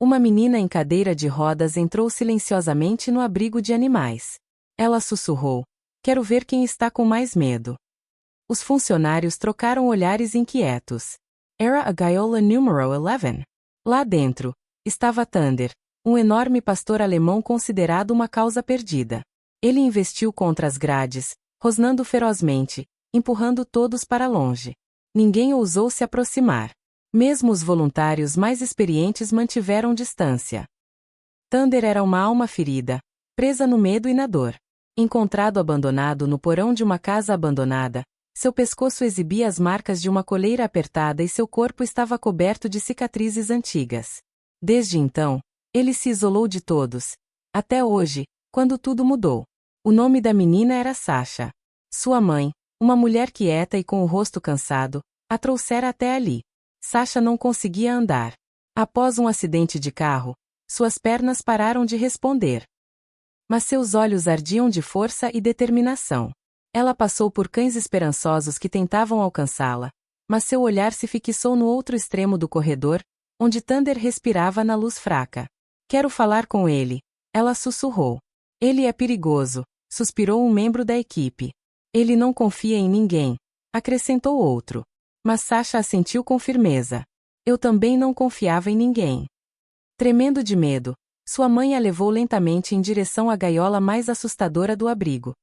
Uma menina em cadeira de rodas entrou silenciosamente no abrigo de animais. Ela sussurrou: "Quero ver quem está com mais medo." Os funcionários trocaram olhares inquietos. Era a gaiola número 11. Lá dentro, estava Thunder, um enorme pastor alemão considerado uma causa perdida. Ele investiu contra as grades, rosnando ferozmente, empurrando todos para longe. Ninguém ousou se aproximar. Mesmo os voluntários mais experientes mantiveram distância. Thunder era uma alma ferida, presa no medo e na dor. Encontrado abandonado no porão de uma casa abandonada, seu pescoço exibia as marcas de uma coleira apertada e seu corpo estava coberto de cicatrizes antigas. Desde então, ele se isolou de todos. Até hoje, quando tudo mudou. O nome da menina era Sasha. Sua mãe, uma mulher quieta e com o rosto cansado, a trouxera até ali. Sasha não conseguia andar. Após um acidente de carro, suas pernas pararam de responder. Mas seus olhos ardiam de força e determinação. Ela passou por cães esperançosos que tentavam alcançá-la, mas seu olhar se fixou no outro extremo do corredor, onde Thunder respirava na luz fraca. "Quero falar com ele", ela sussurrou. "Ele é perigoso", suspirou um membro da equipe. "Ele não confia em ninguém", acrescentou outro. Mas Sasha assentiu com firmeza. "Eu também não confiava em ninguém." Tremendo de medo, sua mãe a levou lentamente em direção à gaiola mais assustadora do abrigo.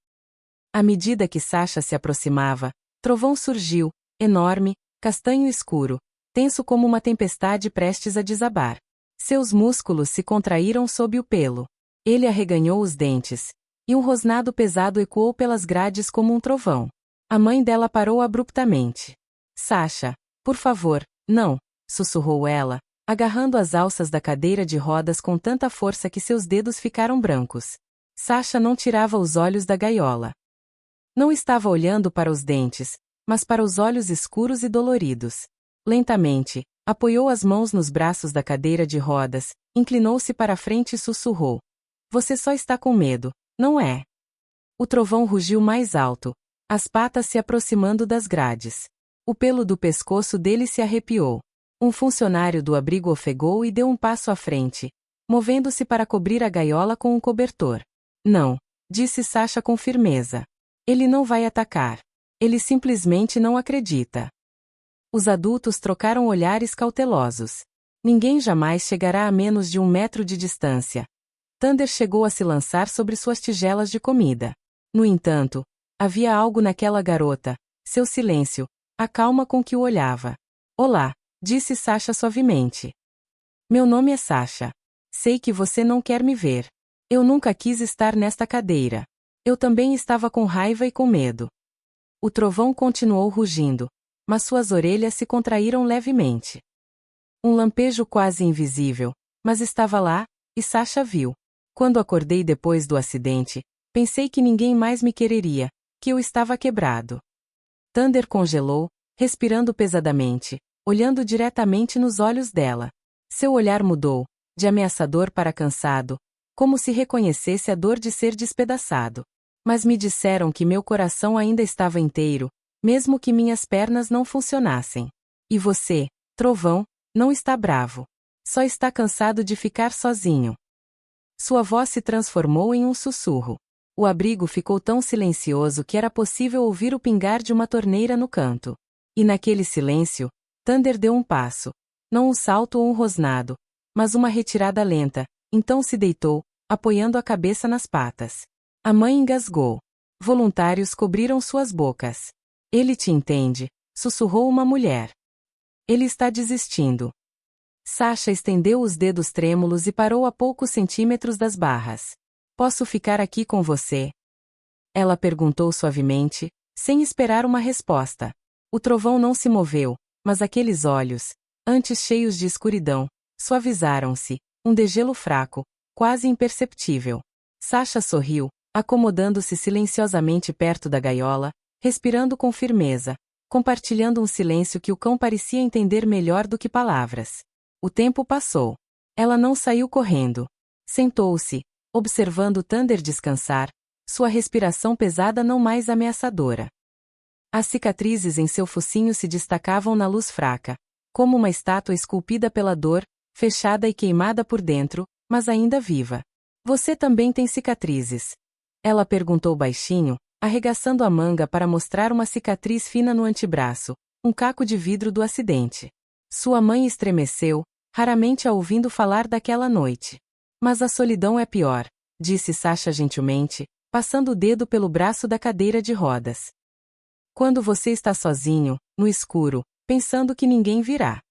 À medida que Sasha se aproximava, Trovão surgiu, enorme, castanho escuro, tenso como uma tempestade prestes a desabar. Seus músculos se contraíram sob o pelo. Ele arreganhou os dentes, e um rosnado pesado ecoou pelas grades como um trovão. A mãe dela parou abruptamente. "Sasha, por favor, não", sussurrou ela, agarrando as alças da cadeira de rodas com tanta força que seus dedos ficaram brancos. Sasha não tirava os olhos da gaiola. Não estava olhando para os dentes, mas para os olhos escuros e doloridos. Lentamente, apoiou as mãos nos braços da cadeira de rodas, inclinou-se para a frente e sussurrou: "Você só está com medo, não é?" O trovão rugiu mais alto, as patas se aproximando das grades. O pelo do pescoço dele se arrepiou. Um funcionário do abrigo ofegou e deu um passo à frente, movendo-se para cobrir a gaiola com um cobertor. "Não", disse Sasha com firmeza. "Ele não vai atacar. Ele simplesmente não acredita." Os adultos trocaram olhares cautelosos. Ninguém jamais chegará a menos de 1 metro de distância. Thunder chegou a se lançar sobre suas tigelas de comida. No entanto, havia algo naquela garota, seu silêncio, a calma com que o olhava. "Olá", disse Sasha suavemente. "Meu nome é Sasha. Sei que você não quer me ver. Eu nunca quis estar nesta cadeira. Eu também estava com raiva e com medo." O trovão continuou rugindo, mas suas orelhas se contraíram levemente. Um lampejo quase invisível, mas estava lá, e Sasha viu. "Quando acordei depois do acidente, pensei que ninguém mais me quereria, que eu estava quebrado." Thunder congelou, respirando pesadamente, olhando diretamente nos olhos dela. Seu olhar mudou, de ameaçador para cansado, como se reconhecesse a dor de ser despedaçado. "Mas me disseram que meu coração ainda estava inteiro, mesmo que minhas pernas não funcionassem. E você, Trovão, não está bravo. Só está cansado de ficar sozinho." Sua voz se transformou em um sussurro. O abrigo ficou tão silencioso que era possível ouvir o pingar de uma torneira no canto. E naquele silêncio, Thunder deu um passo. Não um salto ou um rosnado, mas uma retirada lenta, então se deitou, apoiando a cabeça nas patas. A mãe engasgou. Voluntários cobriram suas bocas. "Ele te entende", sussurrou uma mulher. "Ele está desistindo." Sasha estendeu os dedos trêmulos e parou a poucos centímetros das barras. "Posso ficar aqui com você?" Ela perguntou suavemente, sem esperar uma resposta. O trovão não se moveu, mas aqueles olhos, antes cheios de escuridão, suavizaram-se, um degelo fraco, quase imperceptível. Sasha sorriu, acomodando-se silenciosamente perto da gaiola, respirando com firmeza, compartilhando um silêncio que o cão parecia entender melhor do que palavras. O tempo passou. Ela não saiu correndo. Sentou-se, observando Thunder descansar, sua respiração pesada não mais ameaçadora. As cicatrizes em seu focinho se destacavam na luz fraca, como uma estátua esculpida pela dor, fechada e queimada por dentro, mas ainda viva. Você também tem cicatrizes? Ela perguntou baixinho, arregaçando a manga para mostrar uma cicatriz fina no antebraço, um caco de vidro do acidente. Sua mãe estremeceu, raramente a ouvindo falar daquela noite. Mas a solidão é pior, disse Sasha gentilmente, passando o dedo pelo braço da cadeira de rodas. Quando você está sozinho, no escuro, pensando que ninguém virá.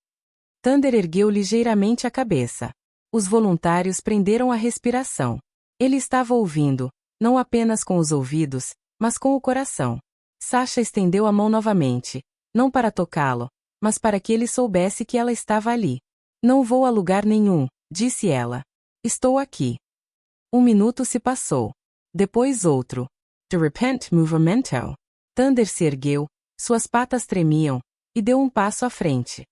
Thunder ergueu ligeiramente a cabeça. Os voluntários prenderam a respiração. Ele estava ouvindo, não apenas com os ouvidos, mas com o coração. Sasha estendeu a mão novamente, não para tocá-lo, mas para que ele soubesse que ela estava ali. Não vou a lugar nenhum, disse ela. Estou aqui. 1 minuto se passou. Depois outro. De repente movimento. Thunder se ergueu, suas patas tremiam, e deu um passo à frente.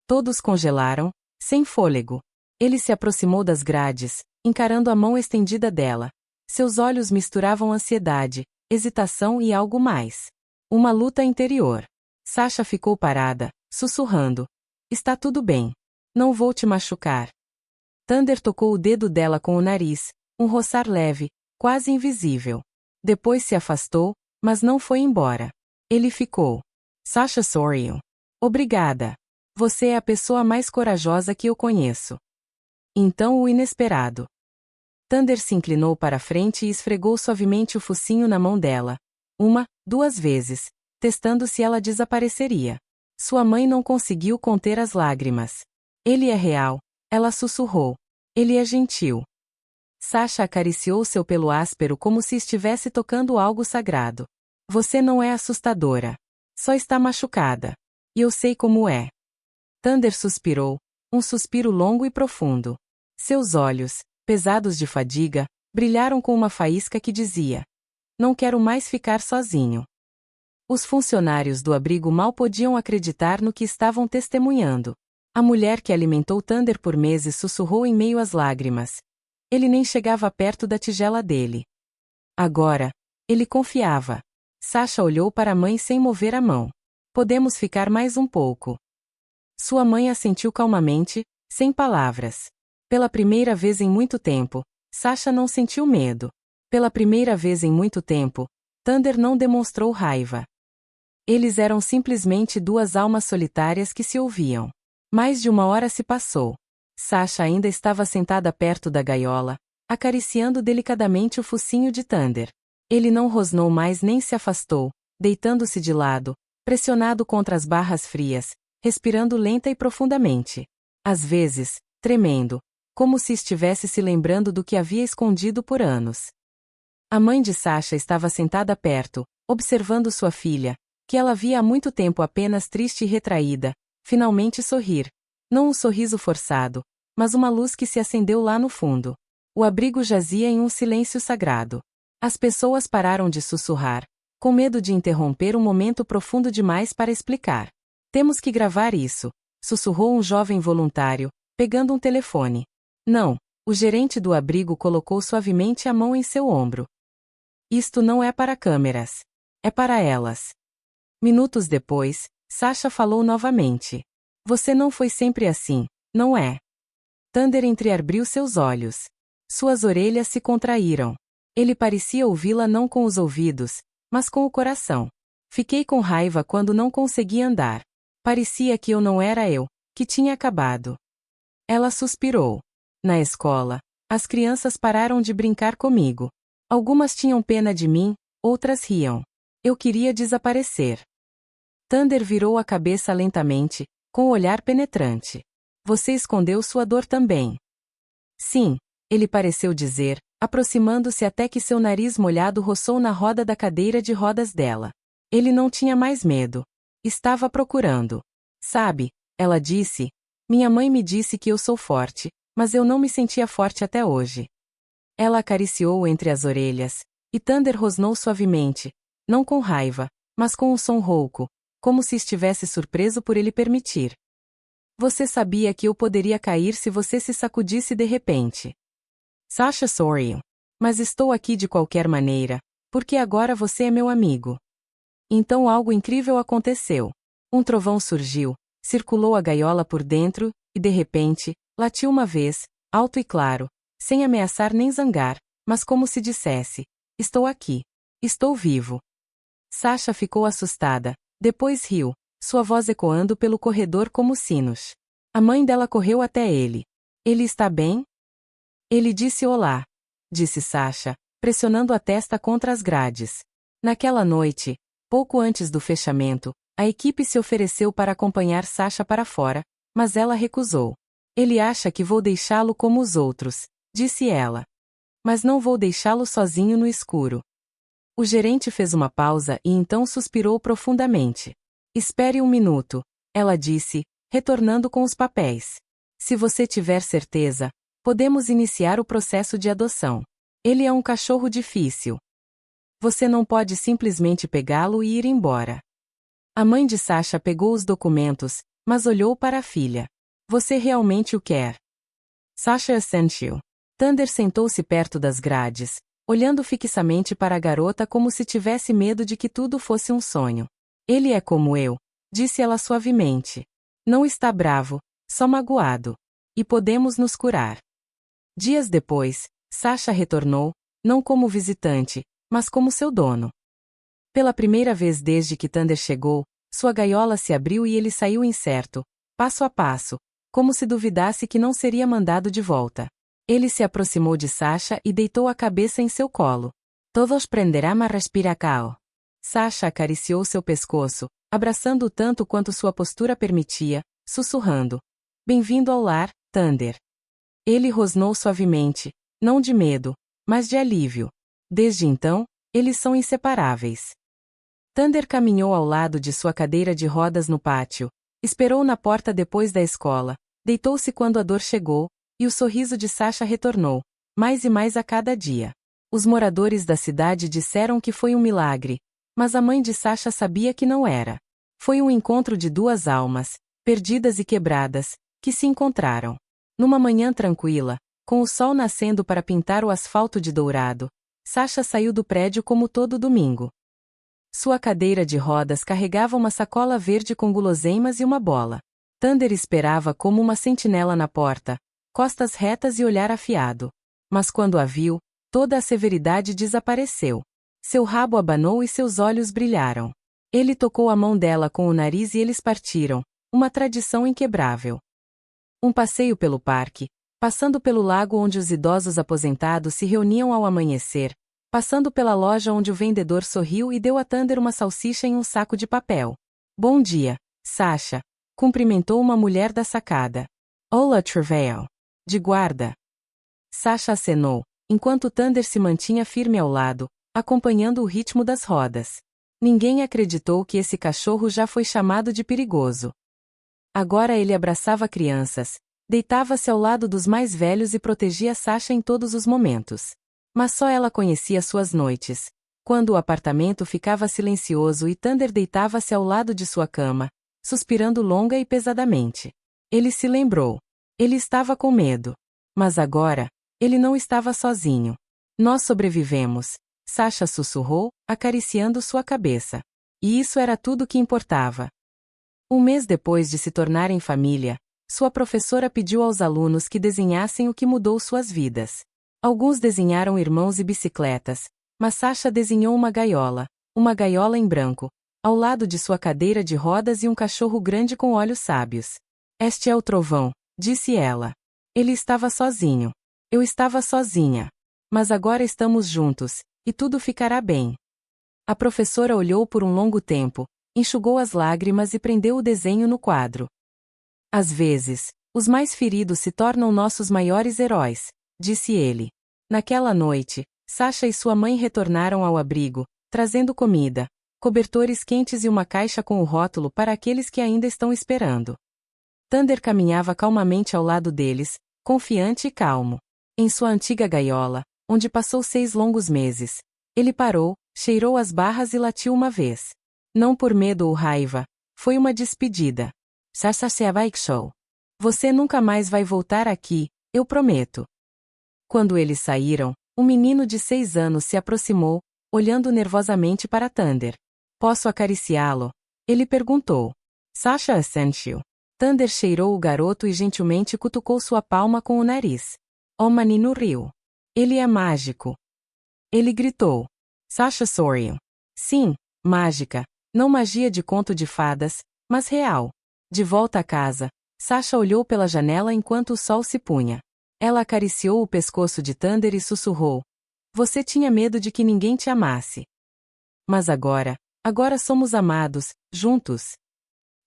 Todos congelaram, sem fôlego. Ele se aproximou das grades, encarando a mão estendida dela. Seus olhos misturavam ansiedade, hesitação e algo mais. Uma luta interior. Sasha ficou parada, sussurrando. Está tudo bem. Não vou te machucar. Thunder tocou o dedo dela com o nariz, um roçar leve, quase invisível. Depois se afastou, mas não foi embora. Ele ficou. Sasha sorriu. Obrigada. Você é a pessoa mais corajosa que eu conheço. Então o inesperado. Thunder se inclinou para a frente e esfregou suavemente o focinho na mão dela. 1, 2 vezes, testando se ela desapareceria. Sua mãe não conseguiu conter as lágrimas. Ele é real, ela sussurrou. Ele é gentil. Sasha acariciou seu pelo áspero como se estivesse tocando algo sagrado. Você não é assustadora. Só está machucada. E eu sei como é. Thunder suspirou, um suspiro longo e profundo. Seus olhos, pesados de fadiga, brilharam com uma faísca que dizia: não quero mais ficar sozinho. Os funcionários do abrigo mal podiam acreditar no que estavam testemunhando. A mulher que alimentou Thunder por meses sussurrou em meio às lágrimas. Ele nem chegava perto da tigela dele. Agora, ele confiava. Sasha olhou para a mãe sem mover a mão. Podemos ficar mais um pouco. Sua mãe assentiu calmamente, sem palavras. Pela primeira vez em muito tempo, Sasha não sentiu medo. Pela primeira vez em muito tempo, Thunder não demonstrou raiva. Eles eram simplesmente duas almas solitárias que se ouviam. Mais de 1 hora se passou. Sasha ainda estava sentada perto da gaiola, acariciando delicadamente o focinho de Thunder. Ele não rosnou mais nem se afastou, deitando-se de lado, pressionado contra as barras frias, respirando lenta e profundamente. Às vezes, tremendo, como se estivesse se lembrando do que havia escondido por anos. A mãe de Sasha estava sentada perto, observando sua filha, que ela via há muito tempo apenas triste e retraída, finalmente sorrir. Não um sorriso forçado, mas uma luz que se acendeu lá no fundo. O abrigo jazia em um silêncio sagrado. As pessoas pararam de sussurrar, com medo de interromper um momento profundo demais para explicar. Temos que gravar isso, sussurrou um jovem voluntário, pegando um telefone. Não, o gerente do abrigo colocou suavemente a mão em seu ombro. Isto não é para câmeras. É para elas. Minutos depois, Sasha falou novamente. Você não foi sempre assim, não é? Thunder entreabriu seus olhos. Suas orelhas se contraíram. Ele parecia ouvi-la não com os ouvidos, mas com o coração. Fiquei com raiva quando não consegui andar. Parecia que eu não era eu, que tinha acabado. Ela suspirou. Na escola, as crianças pararam de brincar comigo. Algumas tinham pena de mim, outras riam. Eu queria desaparecer. Thunder virou a cabeça lentamente, com o olhar penetrante. Você escondeu sua dor também. Sim, ele pareceu dizer, aproximando-se até que seu nariz molhado roçou na roda da cadeira de rodas dela. Ele não tinha mais medo. Estava procurando. Sabe, ela disse. Minha mãe me disse que eu sou forte, mas eu não me sentia forte até hoje. Ela acariciou entre as orelhas, e Thunder rosnou suavemente, não com raiva, mas com um som rouco, como se estivesse surpreso por ele permitir. Você sabia que eu poderia cair se você se sacudisse de repente. Sasha sorriu. Mas estou aqui de qualquer maneira, porque agora você é meu amigo. Então algo incrível aconteceu. Um trovão surgiu, circulou a gaiola por dentro, e de repente, Latiu uma vez, alto e claro, sem ameaçar nem zangar, mas como se dissesse: estou aqui. Estou vivo. Sasha ficou assustada, depois riu, sua voz ecoando pelo corredor como sinos. A mãe dela correu até ele. Ele está bem? Ele disse olá, disse Sasha, pressionando a testa contra as grades. Naquela noite, pouco antes do fechamento, a equipe se ofereceu para acompanhar Sasha para fora, mas ela recusou. Ele acha que vou deixá-lo como os outros, disse ela. Mas não vou deixá-lo sozinho no escuro. O gerente fez uma pausa e então suspirou profundamente. Espere um minuto, ela disse, retornando com os papéis. Se você tiver certeza, podemos iniciar o processo de adoção. Ele é um cachorro difícil. Você não pode simplesmente pegá-lo e ir embora. A mãe de Sasha pegou os documentos, mas olhou para a filha. Você realmente o quer? Sasha assentiu. Thunder sentou-se perto das grades, olhando fixamente para a garota como se tivesse medo de que tudo fosse um sonho. Ele é como eu, disse ela suavemente. Não está bravo, só magoado. E podemos nos curar. Dias depois, Sasha retornou, não como visitante, mas como seu dono. Pela primeira vez desde que Thunder chegou, sua gaiola se abriu e ele saiu incerto, passo a passo, como se duvidasse que não seria mandado de volta. Ele se aproximou de Sasha e deitou a cabeça em seu colo. Todos prenderão a respiração. Sasha acariciou seu pescoço, abraçando-o tanto quanto sua postura permitia, sussurrando. Bem-vindo ao lar, Thunder. Ele rosnou suavemente, não de medo, mas de alívio. Desde então, eles são inseparáveis. Thunder caminhou ao lado de sua cadeira de rodas no pátio, esperou na porta depois da escola, deitou-se quando a dor chegou, e o sorriso de Sasha retornou, mais e mais a cada dia. Os moradores da cidade disseram que foi um milagre, mas a mãe de Sasha sabia que não era. Foi um encontro de duas almas, perdidas e quebradas, que se encontraram. Numa manhã tranquila, com o sol nascendo para pintar o asfalto de dourado, Sasha saiu do prédio como todo domingo. Sua cadeira de rodas carregava uma sacola verde com guloseimas e uma bola. Thunder esperava como uma sentinela na porta, costas retas e olhar afiado. Mas quando a viu, toda a severidade desapareceu. Seu rabo abanou e seus olhos brilharam. Ele tocou a mão dela com o nariz e eles partiram, uma tradição inquebrável. Um passeio pelo parque, passando pelo lago onde os idosos aposentados se reuniam ao amanhecer, passando pela loja onde o vendedor sorriu e deu a Thunder uma salsicha em um saco de papel. Bom dia, Sasha, cumprimentou uma mulher da sacada. Olá, Travail. De guarda. Sasha acenou, enquanto Thunder se mantinha firme ao lado, acompanhando o ritmo das rodas. Ninguém acreditou que esse cachorro já foi chamado de perigoso. Agora ele abraçava crianças, deitava-se ao lado dos mais velhos e protegia Sasha em todos os momentos. Mas só ela conhecia suas noites, quando o apartamento ficava silencioso e Thunder deitava-se ao lado de sua cama, suspirando longa e pesadamente. Ele se lembrou. Ele estava com medo. Mas agora, ele não estava sozinho. Nós sobrevivemos, Sasha sussurrou, acariciando sua cabeça. E isso era tudo que importava. Um mês depois de se tornarem família, sua professora pediu aos alunos que desenhassem o que mudou suas vidas. Alguns desenharam irmãos e bicicletas, mas Sasha desenhou uma gaiola em branco, ao lado de sua cadeira de rodas e um cachorro grande com olhos sábios. Este é o trovão, disse ela. Ele estava sozinho. Eu estava sozinha. Mas agora estamos juntos, e tudo ficará bem. A professora olhou por um longo tempo, enxugou as lágrimas e prendeu o desenho no quadro. Às vezes, os mais feridos se tornam nossos maiores heróis, disse ele. Naquela noite, Sasha e sua mãe retornaram ao abrigo, trazendo comida, cobertores quentes e uma caixa com o rótulo para aqueles que ainda estão esperando. Thunder caminhava calmamente ao lado deles, confiante e calmo. Em sua antiga gaiola, onde passou 6 longos meses, ele parou, cheirou as barras e latiu uma vez. Não por medo ou raiva, foi uma despedida. Sasha se abaixou. Você nunca mais vai voltar aqui, eu prometo. Quando eles saíram, um menino de 6 anos se aproximou, olhando nervosamente para Thunder. Posso acariciá-lo? Ele perguntou. Sasha assentiu. Thunder cheirou o garoto e gentilmente cutucou sua palma com o nariz. O menino riu. Ele é mágico. Ele gritou. Sasha sorriu. Sim, mágica. Não magia de conto de fadas, mas real. De volta a casa, Sasha olhou pela janela enquanto o sol se punha. Ela acariciou o pescoço de Thunder e sussurrou. Você tinha medo de que ninguém te amasse. Mas agora somos amados, juntos.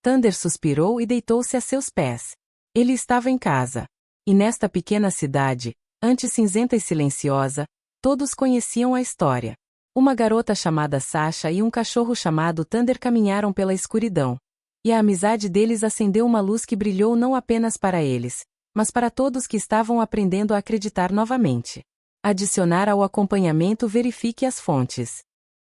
Thunder suspirou e deitou-se a seus pés. Ele estava em casa. E nesta pequena cidade, antes cinzenta e silenciosa, todos conheciam a história. Uma garota chamada Sasha e um cachorro chamado Thunder caminharam pela escuridão. E a amizade deles acendeu uma luz que brilhou não apenas para eles, mas para todos que estavam aprendendo a acreditar novamente. Adicionar ao acompanhamento. Verifique as fontes.